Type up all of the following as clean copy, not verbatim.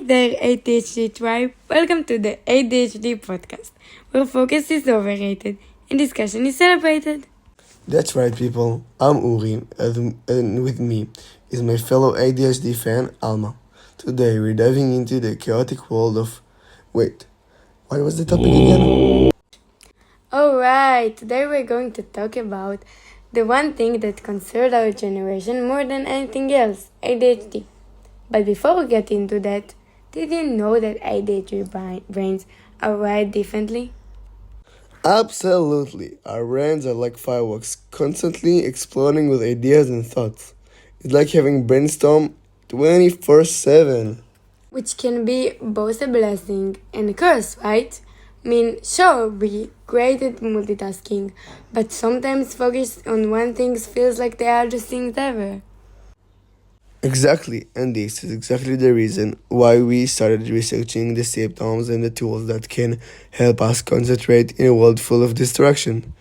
there, ADHD tribe. Welcome to the ADHD Podcast, where focus is overrated and discussion is celebrated. That's right, people. I'm Uri, and with me is my fellow ADHD fan, Alma. Today, we're diving into the chaotic world of... Wait, what was the topic again? Alright, today we're going to talk about the one thing that concerns our generation more than anything else, ADHD. But before we get into that, did you know that ADHD brains are wired differently? Absolutely. Our brains are like fireworks, constantly exploding with ideas and thoughts. It's like having brainstorm 24/7. Which can be both a blessing and a curse, right? I mean, sure, we're great at multitasking, but sometimes focus on one thing feels like the hardest things ever. Exactly, and this is exactly the reason why we started researching the symptoms and the tools that can help us concentrate in a world full of distraction.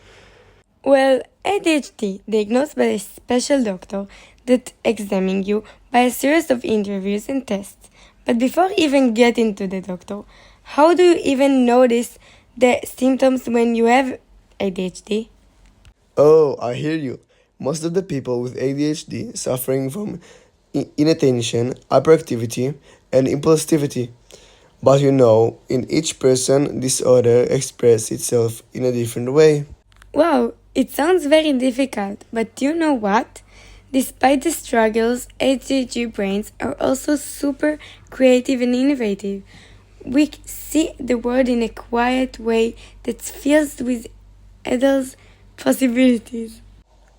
Well, ADHD, diagnosed by a special doctor that examines you by a series of interviews and tests. But before even getting to the doctor, how do you even notice the symptoms when you have ADHD? Oh, I hear you. Most of the people with ADHD suffering from inattention, hyperactivity, and impulsivity. But in each person, disorder expresses itself in a different way. Wow, it sounds very difficult, but you know what? Despite the struggles, ADHD brains are also super creative and innovative. We see the world in a quiet way that's filled with endless possibilities.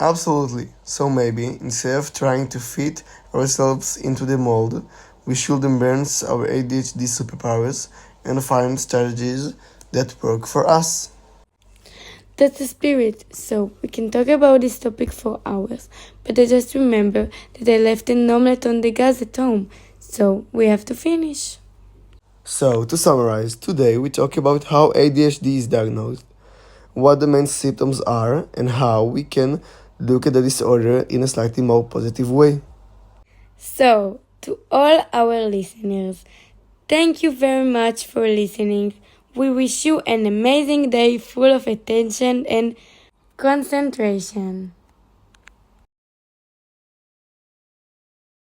Absolutely. So maybe, instead of trying to fit ourselves into the mold, we should embrace our ADHD superpowers and find strategies that work for us. That's the spirit, so we can talk about this topic for hours, but I just remember that I left an omelette on the gas at home, so we have to finish. So, to summarize, today we talk about how ADHD is diagnosed, what the main symptoms are, and how we can look at the disorder in a slightly more positive way. So, to all our listeners, thank you very much for listening. We wish you an amazing day full of attention and concentration.